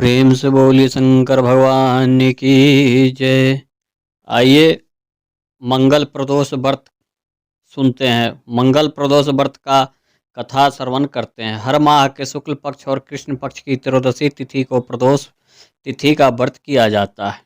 प्रेम से बोलिए शंकर भगवान की जय। आइए मंगल प्रदोष व्रत सुनते हैं। मंगल प्रदोष व्रत का कथा श्रवण करते हैं। हर माह के शुक्ल पक्ष और कृष्ण पक्ष की त्रयोदशी तिथि को प्रदोष तिथि का व्रत किया जाता है।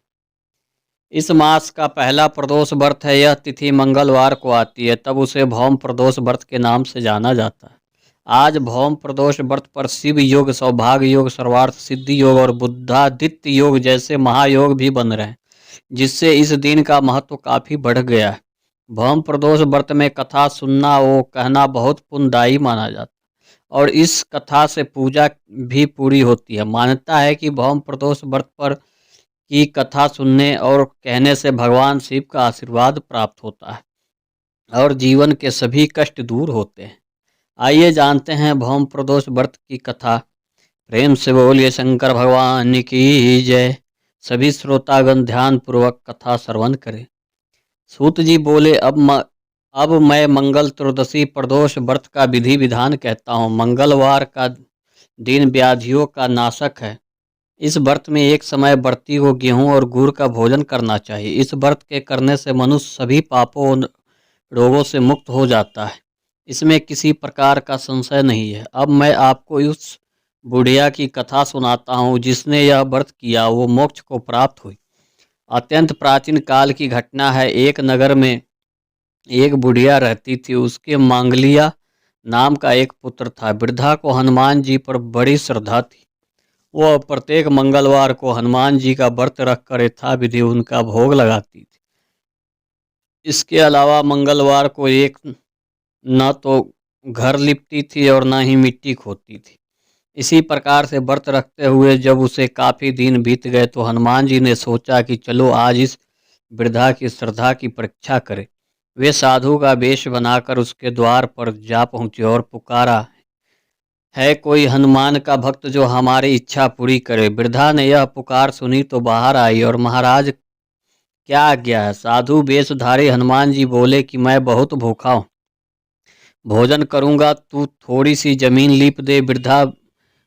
इस मास का पहला प्रदोष व्रत है। यह तिथि मंगलवार को आती है, तब उसे भौम प्रदोष व्रत के नाम से जाना जाता है। आज भौम प्रदोष व्रत पर शिव योग, सौभाग्य योग, सर्वार्थ सिद्धि योग और बुद्धादित्य योग जैसे महायोग भी बन रहे हैं, जिससे इस दिन का महत्व काफी बढ़ गया है। भौम प्रदोष व्रत में कथा सुनना वो कहना बहुत पुण्यदायी माना जाता है और इस कथा से पूजा भी पूरी होती है। मान्यता है कि भौम प्रदोष व्रत पर की कथा सुनने और कहने से भगवान शिव का आशीर्वाद प्राप्त होता है और जीवन के सभी कष्ट दूर होते हैं। आइए जानते हैं भौम प्रदोष व्रत की कथा। प्रेम से बोलिए शंकर भगवान की जय। सभी श्रोतागण ध्यान पूर्वक कथा श्रवण करें। सूत जी बोले, अब मैं मंगल त्रयोदशी प्रदोष व्रत का विधि विधान कहता हूँ। मंगलवार का दिन व्याधियों का नाशक है। इस व्रत में एक समय व्रती को गेहूं और गुड़ का भोजन करना चाहिए। इस व्रत के करने से मनुष्य सभी पापों और रोगों से मुक्त हो जाता है। इसमें किसी प्रकार का संशय नहीं है। अब मैं आपको उस बुढ़िया की कथा सुनाता हूँ जिसने यह व्रत किया, वो मोक्ष को प्राप्त हुई। अत्यंत प्राचीन काल की घटना है। एक नगर में एक बुढ़िया रहती थी। उसके मांगलिया नाम का एक पुत्र था। वृद्धा को हनुमान जी पर बड़ी श्रद्धा थी। वह प्रत्येक मंगलवार को हनुमान जी का व्रत रखकर यथाविधि उनका भोग लगाती थी। इसके अलावा मंगलवार को एक न तो घर लिपती थी और न ही मिट्टी खोदती थी। इसी प्रकार से व्रत रखते हुए जब उसे काफी दिन बीत गए तो हनुमान जी ने सोचा कि चलो आज इस वृद्धा की श्रद्धा की परीक्षा करें। वे साधु का वेश बनाकर उसके द्वार पर जा पहुंचे और पुकारा, है कोई हनुमान का भक्त जो हमारी इच्छा पूरी करे। वृद्धा ने यह पुकार सुनी तो बाहर आई और महाराज क्या आज्ञा है। साधु वेशधारी हनुमान जी बोले कि मैं बहुत भूखा हूँ, भोजन करूंगा, तू थोड़ी सी जमीन लीप दे। वृद्धा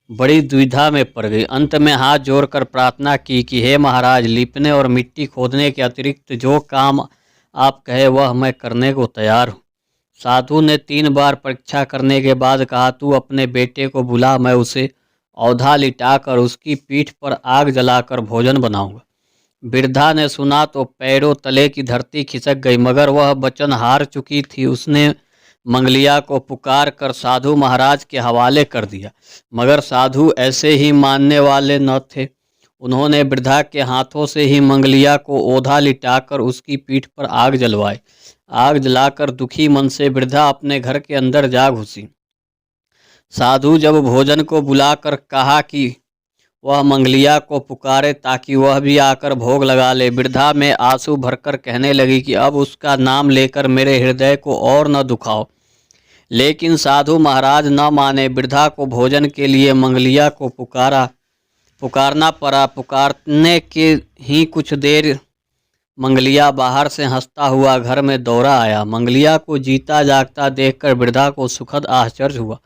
बड़ी दुविधा में पड़ गई। अंत में हाथ जोड़कर प्रार्थना की कि हे महाराज, लीपने और मिट्टी खोदने के अतिरिक्त जो काम आप कहे वह मैं करने को तैयार हूँ। साधु ने 3 बार परीक्षा करने के बाद कहा, तू अपने बेटे को बुला, मैं उसे औधा लिटाकर उसकी पीठ पर आग जलाकर भोजन बनाऊंगा। वृद्धा ने सुना तो पैरों तले की धरती खिसक गई, मगर वह वचन हार चुकी थी। उसने मंगलिया को पुकार कर साधु महाराज के हवाले कर दिया, मगर साधु ऐसे ही मानने वाले न थे। उन्होंने वृद्धा के हाथों से ही मंगलिया को ओधा लिटाकर उसकी पीठ पर आग जलवाई। आग जलाकर दुखी मन से वृद्धा अपने घर के अंदर जा घुसी। साधु जब भोजन को बुलाकर कहा कि वह मंगलिया को पुकारे ताकि वह भी आकर भोग लगा ले, वृद्धा में आंसू भरकर कहने लगी कि अब उसका नाम लेकर मेरे हृदय को और न दुखाओ। लेकिन साधु महाराज न माने। वृद्धा को भोजन के लिए मंगलिया को पुकारना पड़ा। पुकारने के ही कुछ देर मंगलिया बाहर से हंसता हुआ घर में दौड़ा आया। मंगलिया को जीता जागता देखकर वृद्धा को सुखद आश्चर्य हुआ।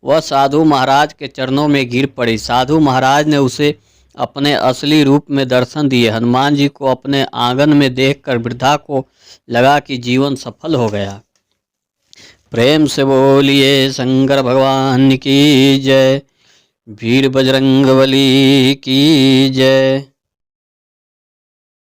वह साधु महाराज के चरणों में गिर पड़ी। साधु महाराज ने उसे अपने असली रूप में दर्शन दिए। हनुमान जी को अपने आंगन में देखकर वृद्धा को लगा कि जीवन सफल हो गया। प्रेम से बोलिए शंकर भगवान की जय। वीर बजरंगबली की जय।